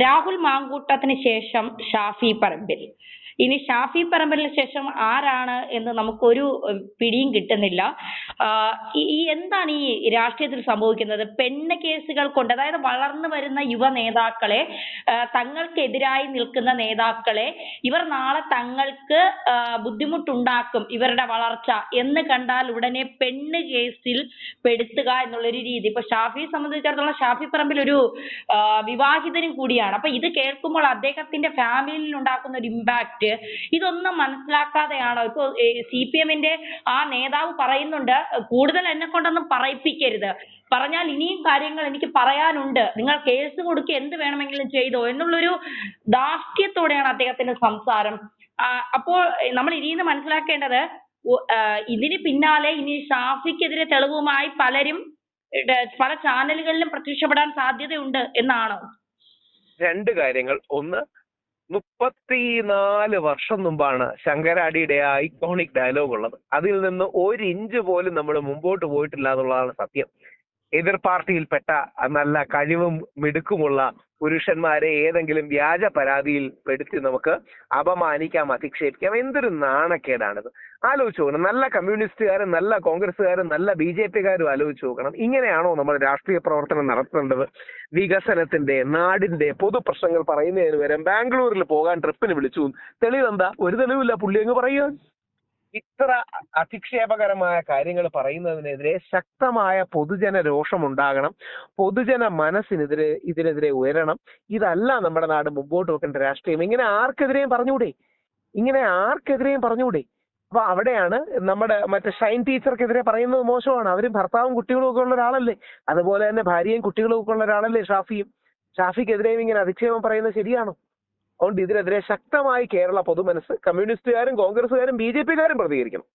രാഹുൽ മാങ്കൂട്ടത്തിന് ശേഷം ഷാഫി പറമ്പിൽ. ഇനി ഷാഫി പറമ്പിലിന് ശേഷം ആരാണ് എന്ന് നമുക്കൊരു പിടിയും കിട്ടുന്നില്ല. എന്താണ് ഈ രാഷ്ട്രീയത്തിൽ സംഭവിക്കുന്നത്? പെണ്ണ് കേസുകൾ കൊണ്ട്, അതായത് വളർന്നു വരുന്ന യുവ നേതാക്കളെ, തങ്ങൾക്കെതിരായി നിൽക്കുന്ന നേതാക്കളെ, ഇവർ നാളെ തങ്ങൾക്ക് ബുദ്ധിമുട്ടുണ്ടാക്കും ഇവരുടെ വളർച്ച എന്ന് കണ്ടാൽ ഉടനെ പെണ്ണ് കേസിൽ പെടുത്തുക എന്നുള്ളൊരു രീതി. ഇപ്പൊ ഷാഫിയെ സംബന്ധിച്ചിടത്തോളം ഷാഫി പറമ്പിൽ ഒരു വിവാഹിതനും കൂടിയാണ്. അപ്പൊ ഇത് കേൾക്കുമ്പോൾ അദ്ദേഹത്തിന്റെ ഫാമിലിയിൽ ഉണ്ടാക്കുന്ന ഒരു ഇമ്പാക്ട് ഇതൊന്നും മനസ്സിലാക്കാതെയാണോ ഇപ്പൊ CPM-ന്റെ ആ നേതാവ് പറയുന്നുണ്ട്, കൂടുതൽ എന്നെ കൊണ്ടൊന്നും പറയിപ്പിക്കരുത്, പറഞ്ഞാൽ ഇനിയും കാര്യങ്ങൾ എനിക്ക് പറയാനുണ്ട്, നിങ്ങൾ കേസ് കൊടുക്കുക, എന്ത് വേണമെങ്കിലും ചെയ്തോ എന്നുള്ളൊരു ധാർഷ്ട്യത്തോടെയാണ് അദ്ദേഹത്തിന്റെ സംസാരം. അപ്പോൾ നമ്മൾ ഇനിയും മനസ്സിലാക്കേണ്ടത്, ഇതിന് പിന്നാലെ ഇനി ഷാഫിക്കെതിരെ തെളിവുമായി പലരും പല ചാനലുകളിലും പ്രത്യക്ഷപ്പെടാൻ സാധ്യതയുണ്ട് എന്നാണോ? രണ്ട് കാര്യങ്ങൾ. ഒന്ന്, 34 വർഷം മുമ്പാണ് ശങ്കരാടിയുടെ ആ ഐക്കോണിക് ഡയലോഗ് ഉള്ളത്. അതിൽ നിന്ന് ഒരു ഇഞ്ച് പോലും നമ്മൾ മുമ്പോട്ട് പോയിട്ടില്ല എന്നുള്ളതാണ് സത്യം. എതിർ പാർട്ടിയിൽപ്പെട്ട നല്ല കഴിവും മിടുക്കുമുള്ള പുരുഷന്മാരെ ഏതെങ്കിലും വ്യാജ പരാതിയിൽ പെടുത്തി നമുക്ക് അപമാനിക്കാം, അധിക്ഷേപിക്കാം. എന്തൊരു നാണക്കേടാണിത്. ആലോചിച്ച് നോക്കണം. നല്ല കമ്മ്യൂണിസ്റ്റുകാരും നല്ല കോൺഗ്രസ്സുകാരും നല്ല BJP-കാരും ആലോചിച്ച് നോക്കണം. ഇങ്ങനെയാണോ നമ്മൾ രാഷ്ട്രീയ പ്രവർത്തനം നടത്തേണ്ടത്? വികസനത്തിന്റെ, നാടിന്റെ പൊതു പ്രശ്നങ്ങൾ പറയുന്നതിന് വരെ ബാംഗ്ലൂരിൽ പോകാൻ ട്രിപ്പിന് വിളിച്ചു. തെളിവെന്താ? ഒരു തെളിവില്ല. പുള്ളി അങ്ങ് പറയുക. ഇത്ര അധിക്ഷേപകരമായ കാര്യങ്ങൾ പറയുന്നതിനെതിരെ ശക്തമായ പൊതുജന രോഷമുണ്ടാകണം. പൊതുജന ഇതിനെതിരെ ഉയരണം. ഇതല്ല നമ്മുടെ നാട് മുമ്പോട്ട് വെക്കേണ്ട രാഷ്ട്രീയം. ഇങ്ങനെ ആർക്കെതിരെയും പറഞ്ഞുകൂടെ? അപ്പൊ അവിടെയാണ് നമ്മുടെ ഷൈൻ ടീച്ചർക്കെതിരെ പറയുന്നത് മോശമാണ്. അവരും ഭർത്താവും കുട്ടികളും ഒക്കെ ഉള്ള ഒരാളല്ലേ. അതുപോലെ തന്നെ ഭാര്യയും കുട്ടികളും ഒക്കെ ഉള്ള ഒരാളല്ലേ ഷാഫിയും. ഷാഫിക്കെതിരെയും ഇങ്ങനെ അധിക്ഷേപം പറയുന്നത് ശരിയാണോ? അതുകൊണ്ട് ഇതിനെതിരെ ശക്തമായി കേരള പൊതുമനസ്സ്, കമ്മ്യൂണിസ്റ്റുകാരും കോൺഗ്രസ്സുകാരും BJP-കാരും പ്രതികരിക്കണം.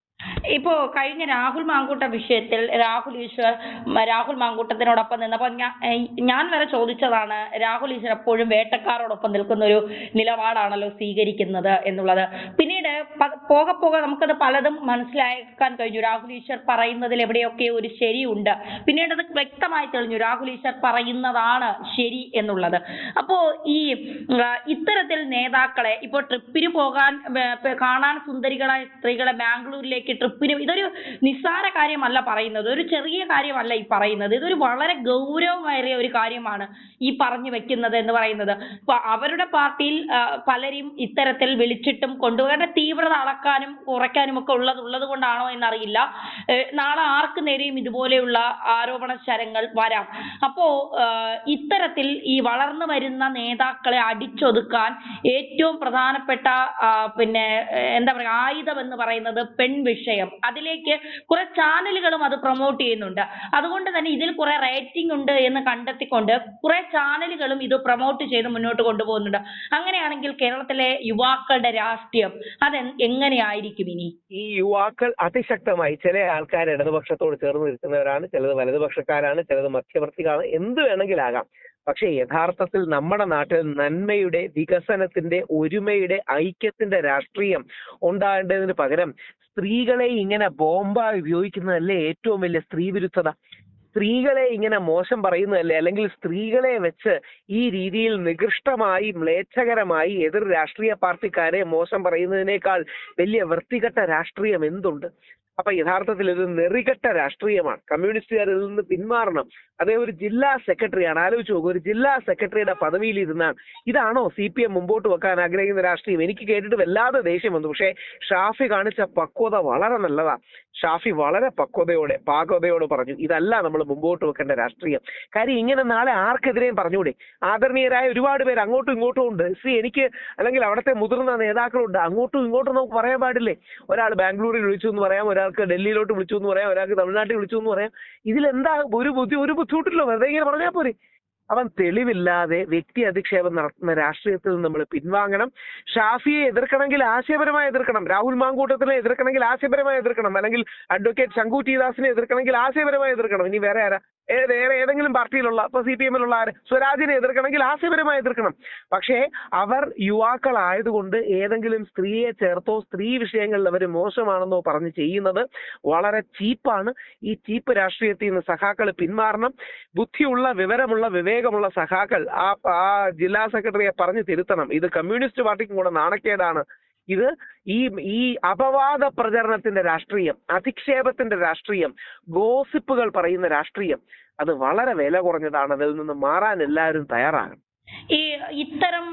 ഇപ്പോ കഴിഞ്ഞ രാഹുൽ മാങ്കൂട്ട വിഷയത്തിൽ രാഹുൽ മാങ്കൂട്ടത്തിനോടൊപ്പം നിന്നപ്പോൾ ഞാൻ വരെ ചോദിച്ചതാണ്, രാഹുൽ ഈശ്വർ എപ്പോഴും വേട്ടക്കാരോടൊപ്പം നിൽക്കുന്ന ഒരു നിലപാടാണല്ലോ സ്വീകരിക്കുന്നത് എന്നുള്ളത്. പിന്നീട് പോകെ നമുക്കത് പലതും മനസ്സിലാക്കാൻ കഴിഞ്ഞു. രാഹുൽ ഈശ്വർ പറയുന്നതിൽ എവിടെയൊക്കെ ഒരു ശരിയുണ്ട്. പിന്നീട് അത് വ്യക്തമായി തെളിഞ്ഞു, രാഹുൽ ഈശ്വർ പറയുന്നതാണ് ശരി എന്നുള്ളത്. അപ്പോ ഈ ഇത്തരത്തിൽ നേതാക്കളെ ഇപ്പോൾ ട്രിപ്പിന് പോകാൻ കാണാൻ സുന്ദരികളായ സ്ത്രീകളെ ബാംഗ്ലൂരിലേക്ക് ട്രിപ്പിന്, ഇതൊരു നിസ്സാര കാര്യമല്ല പറയുന്നത്, ഒരു ചെറിയ കാര്യമല്ല ഈ പറയുന്നത്. ഇതൊരു വളരെ ഗൗരവമേറിയ ഒരു കാര്യമാണ് ഈ പറഞ്ഞു വെക്കുന്നത് എന്ന് പറയുന്നത്. ഇപ്പൊ അവരുടെ പാർട്ടിയിൽ പലരും ഇത്തരത്തിൽ വിളിച്ചിട്ടും കൊണ്ടുപോകാൻ തീവ്രത അളക്കാനും കുറയ്ക്കാനും ഒക്കെ ഉള്ളത് കൊണ്ടാണോ എന്നറിയില്ല, നാളെ ആർക്ക് നേരെയും ഇതുപോലെയുള്ള ആരോപണ ശരങ്ങൾ വരാം. അപ്പോ ഇത്തരത്തിൽ ഈ വളർന്നു വരുന്ന നേതാക്കളെ അടിച്ചൊതുക്കാൻ ഏറ്റവും പ്രധാനപ്പെട്ട എന്താ പറയുക ആയുധം എന്ന് പറയുന്നത് വിഷയം. അതിലേക്ക് കുറെ ചാനലുകളും അത് പ്രൊമോട്ട് ചെയ്യുന്നുണ്ട്. അതുകൊണ്ട് തന്നെ ഇതിൽ കുറെ റേറ്റിംഗ് ഉണ്ട് എന്ന് കണ്ടെത്തിക്കൊണ്ട് കുറെ ചാനലുകളും ഇത് പ്രൊമോട്ട് ചെയ്ത് മുന്നോട്ട് കൊണ്ടുപോകുന്നുണ്ട്. അങ്ങനെയാണെങ്കിൽ കേരളത്തിലെ യുവാക്കളുടെ രാഷ്ട്രീയം അത് എങ്ങനെയായിരിക്കും ഇനി? ഈ യുവാക്കൾ അതിശക്തമായി, ചില ആൾക്കാർ ഇടതുപക്ഷത്തോട് ചേർന്ന് നിൽക്കുന്നവരാണ്, ചിലത് വലതുപക്ഷക്കാരാണ്, ചിലത് മധ്യവർത്തികളാണ്, എന്ത് വേണമെങ്കിലാകാം. പക്ഷെ യഥാർത്ഥത്തിൽ നമ്മുടെ നാട്ടിൽ നന്മയുടെ, വികസനത്തിന്റെ, ഒരുമയുടെ, ഐക്യത്തിന്റെ രാഷ്ട്രീയം ഉണ്ടാകേണ്ടതിന് പകരം സ്ത്രീകളെ ഇങ്ങനെ ബോംബായി ഉപയോഗിക്കുന്നതല്ലേ ഏറ്റവും വലിയ സ്ത്രീ വിരുദ്ധത? സ്ത്രീകളെ ഇങ്ങനെ മോശം പറയുന്നതല്ലേ? അല്ലെങ്കിൽ സ്ത്രീകളെ വെച്ച് ഈ രീതിയിൽ നികൃഷ്ടമായി, മ്ലേച്ഛകരമായി എതിർ രാഷ്ട്രീയ പാർട്ടിക്കാരെ മോശം പറയുന്നതിനേക്കാൾ വലിയ വൃത്തികെട്ട രാഷ്ട്രീയം എന്തുണ്ട്? അപ്പൊ യഥാർത്ഥത്തിൽ ഇത് നെറികെട്ട രാഷ്ട്രീയമാണ്. കമ്മ്യൂണിസ്റ്റുകാർ ഇതിൽ നിന്ന് പിന്മാറണം. അതേ ഒരു ജില്ലാ സെക്രട്ടറിയാണ്. ആലോചിച്ച് നോക്കും, ഒരു ജില്ലാ സെക്രട്ടറിയുടെ പദവിയിൽ ഇരുന്നാണ്. ഇതാണോ CPM മുമ്പോട്ട് വെക്കാൻ ആഗ്രഹിക്കുന്ന രാഷ്ട്രീയം? എനിക്ക് കേട്ടിട്ട് വല്ലാതെ ദേഷ്യം വന്നു. പക്ഷേ ഷാഫി കാണിച്ച പക്വത വളരെ നല്ലതാ. ഷാഫി വളരെ പാകതയോട് പറഞ്ഞു, ഇതല്ല നമ്മൾ മുമ്പോട്ട് വെക്കേണ്ട രാഷ്ട്രീയം. കാര്യം ഇങ്ങനെ നാളെ ആർക്കെതിരെയും പറഞ്ഞുകൂടെ? ആദരണീയരായ ഒരുപാട് പേര് അങ്ങോട്ടും ഇങ്ങോട്ടും ഉണ്ട്. എനിക്ക് അല്ലെങ്കിൽ അവിടുത്തെ മുതിർന്ന നേതാക്കളുണ്ട്. അങ്ങോട്ടും ഇങ്ങോട്ടും നമുക്ക് പറയാൻ പാടില്ലേ? ഒരാൾ ബാംഗ്ലൂരിൽ വിളിച്ചു എന്ന് പറയാം, ഒരാൾക്ക് ഡൽഹിയിലോട്ട് വിളിച്ചു എന്ന് പറയാം, ഒരാൾക്ക് തമിഴ്നാട്ടിൽ വിളിച്ചു എന്ന് പറയാം. ഇതിലെന്താ ഒരു ബുദ്ധിമുട്ടില്ലോ? വെറുതെ ഇങ്ങനെ പറഞ്ഞാൽ പോരെ? അവൻ തെളിവില്ലാതെ വ്യക്തി അധിക്ഷേപം നടത്തുന്ന രാഷ്ട്രീയത്തിൽ നമ്മൾ പിൻവാങ്ങണം. ഷാഫിയെ എതിർക്കണമെങ്കിൽ ആശയപരമായി എതിർക്കണം. രാഹുൽ മാങ്കൂട്ടത്തിനെ എതിർക്കണമെങ്കിൽ ആശയപരമായി എതിർക്കണം. അല്ലെങ്കിൽ അഡ്വക്കേറ്റ് ശങ്കു ടി ദാസിനെ എതിർക്കണമെങ്കിൽ ആശയപരമായി എതിർക്കണം. ഇനി വേറെ ആരാ? ഏതെങ്കിലും പാർട്ടിയിലുള്ള ഇപ്പൊ CPM-ലുള്ള സ്വരാജിനെ എതിർക്കണമെങ്കിൽ ആശയപരമായി എതിർക്കണം. പക്ഷേ അവർ യുവാക്കളായതുകൊണ്ട് ഏതെങ്കിലും സ്ത്രീയെ ചേർത്തോ സ്ത്രീ വിഷയങ്ങളിൽ അവർ മോശമാണെന്നോ പറഞ്ഞ് ചെയ്യുന്നത് വളരെ ചീപ്പാണ്. ഈ ചീപ്പ് രാഷ്ട്രീയത്തിൽ നിന്ന് സഖാക്കൾ പിന്മാറണം. ബുദ്ധിയുള്ള, വിവരമുള്ള, വിവേകമുള്ള സഖാക്കൾ ആ ജില്ലാ സെക്രട്ടറിയെ പറഞ്ഞു തിരുത്തണം. ഇത് കമ്മ്യൂണിസ്റ്റ് പാർട്ടിക്കും കൂടെ നാണക്കേടാണ്. ഇത് ഈ അപവാദ പ്രചരണത്തിന്റെ രാഷ്ട്രീയം, അധിക്ഷേപത്തിന്റെ രാഷ്ട്രീയം, ഗോസിപ്പുകൾ പറയുന്ന രാഷ്ട്രീയം അത് വളരെ വില കുറഞ്ഞതാണ്. അതിൽ നിന്ന് മാറാൻ എല്ലാവരും തയ്യാറാകണം. ഈ ഇത്തരം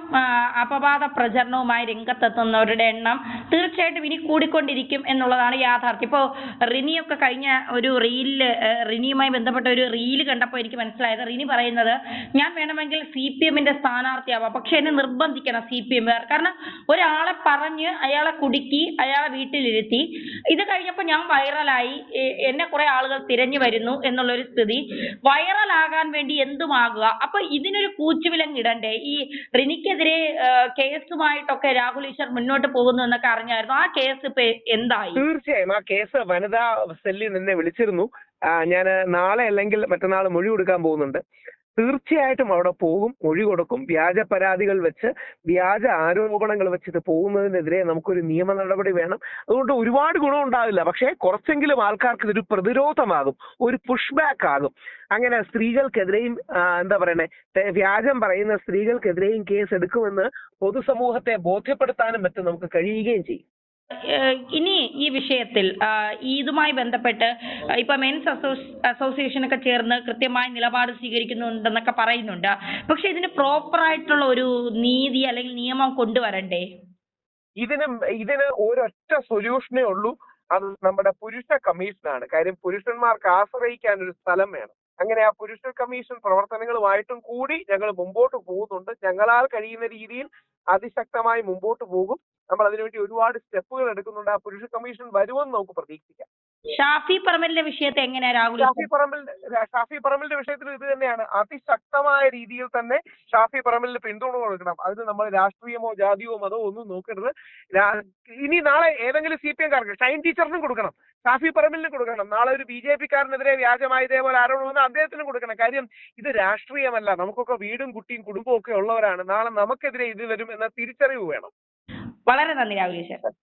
അപവാദ പ്രചരണവുമായി രംഗത്തെത്തുന്നവരുടെ എണ്ണം തീർച്ചയായിട്ടും ഇനി കൂടിക്കൊണ്ടിരിക്കും എന്നുള്ളതാണ് യാഥാർത്ഥ്യം. ഇപ്പോൾ റിനിയൊക്കെ കഴിഞ്ഞ ഒരു റീലില്, റിനിയുമായി ബന്ധപ്പെട്ട ഒരു റീല് കണ്ടപ്പോൾ എനിക്ക് മനസ്സിലായത്, റിനി പറയുന്നത് ഞാൻ വേണമെങ്കിൽ CPM-ന്റെ സ്ഥാനാർത്ഥിയാവാം, പക്ഷെ എന്നെ നിർബന്ധിക്കണം CPM-കാർ. കാരണം ഒരാളെ പറഞ്ഞ് അയാളെ കുടുക്കി അയാളെ വീട്ടിലിരുത്തി, ഇത് കഴിഞ്ഞപ്പോൾ ഞാൻ വൈറലായി, എന്നെ കുറെ ആളുകൾ തിരഞ്ഞു വരുന്നു എന്നുള്ളൊരു സ്ഥിതി. വൈറലാകാൻ വേണ്ടി എന്തുമാകുക. അപ്പൊ ഇതിനൊരു കൂച്ചുവിലങ്ങ് ഇടണ്ടേ? ഈ റിനിക്കെതിരെ കേസുമായിട്ടൊക്കെ രാഹുൽ ഈശ്വർ മുന്നോട്ട് പോകുന്നു എന്നൊക്കെ അറിഞ്ഞായിരുന്നു. ആ കേസ് ഇപ്പൊ എന്തായി? തീർച്ചയായും ആ കേസ് വനിതാ സെല്ലിൽ നിന്നെ വിളിച്ചിരുന്നു. ഞാൻ നാളെ അല്ലെങ്കിൽ മറ്റന്നാൾ മൊഴി കൊടുക്കാൻ പോകുന്നുണ്ട്. തീർച്ചയായിട്ടും അവിടെ പോകും, മൊഴി കൊടുക്കും. വ്യാജ പരാതികൾ വെച്ച്, വ്യാജ ആരോപണങ്ങൾ വെച്ച് ഇത് പോകുന്നതിനെതിരെ നമുക്കൊരു നിയമ നടപടി വേണം. അതുകൊണ്ട് ഒരുപാട് ഗുണം ഉണ്ടാവില്ല, പക്ഷേ കുറച്ചെങ്കിലും ആൾക്കാർക്ക് ഇതൊരു പ്രതിരോധമാകും, ഒരു പുഷ് ബാക്ക് ആകും. അങ്ങനെ സ്ത്രീകൾക്കെതിരെയും എന്താ പറയണേ, വ്യാജം പറയുന്ന സ്ത്രീകൾക്കെതിരെയും കേസ് എടുക്കുമെന്ന് പൊതുസമൂഹത്തെ ബോധ്യപ്പെടുത്താനും മറ്റും നമുക്ക് കഴിയുകയും ചെയ്യും. ഇനി ഈ വിഷയത്തിൽ ഇതുമായി ബന്ധപ്പെട്ട് ഇപ്പൊ മെൻസ് അസോസിയേഷൻ ഒക്കെ ചേർന്ന് കൃത്യമായ നിലപാട് സ്വീകരിക്കുന്നുണ്ടെന്നൊക്കെ പറയുന്നുണ്ട്. പക്ഷെ ഇതിന് പ്രോപ്പർ ആയിട്ടുള്ള ഒരു നീതി അല്ലെങ്കിൽ നിയമം കൊണ്ടുവരണ്ടേ? ഇതിന് ഒരൊറ്റ സൊല്യൂഷനേ ഉള്ളൂ. അത് നമ്മുടെ പുരുഷ കമ്മീഷനാണ്. കാര്യം പുരുഷന്മാർക്ക് ആശ്രയിക്കാൻ ഒരു സ്ഥലം വേണം. അങ്ങനെ ആ പുരുഷ കമ്മീഷൻ പ്രവർത്തനങ്ങളുമായിട്ടും കൂടി ഞങ്ങൾ മുമ്പോട്ട് പോകുന്നുണ്ട്. ഞങ്ങളാൽ കഴിയുന്ന രീതിയിൽ അതിശക്തമായി മുമ്പോട്ട് പോകും. നമ്മൾ അതിനുവേണ്ടി ഒരുപാട് സ്റ്റെപ്പുകൾ എടുക്കുന്നുണ്ട്. ആ പുരുഷ കമ്മീഷൻ വരുമെന്ന് നമുക്ക് പ്രതീക്ഷിക്കാം. ഷാഫി പറമ്പലിന്റെ വിഷയത്തെ എങ്ങനെയാ രാഹുൽ? ഷാഫി പറമ്പലിന്റെ വിഷയത്തിൽ ഇത് തന്നെയാണ്. അതിശക്തമായ രീതിയിൽ തന്നെ ഷാഫി പറമ്പലിന് പിന്തുണ കൊടുക്കണം. അതിന് നമ്മൾ രാഷ്ട്രീയമോ ജാതിയോ മതമോ ഒന്നും നോക്കരുത്. ഇനി നാളെ ഏതെങ്കിലും CPM-കാർക്ക്, ഷൈൻ ടീച്ചറിനും കൊടുക്കണം, ഷാഫി പറമ്പലിനും കൊടുക്കണം. നാളെ ഒരു BJP-കാരനെതിരെ വ്യാജമായ ഇതേപോലെ ആരോപണം വന്ന് അദ്ദേഹത്തിനും കൊടുക്കണം. കാര്യം ഇത് രാഷ്ട്രീയമല്ല. നമുക്കൊക്കെ വീടും കുട്ടിയും കുടുംബവും ഒക്കെ ഉള്ളവരാണ്. നാളെ നമുക്കെതിരെ ഇത് വരും എന്ന തിരിച്ചറിവ് വേണം. വളരെ നന്ദി രാഹുൽ ഈശ്വർ.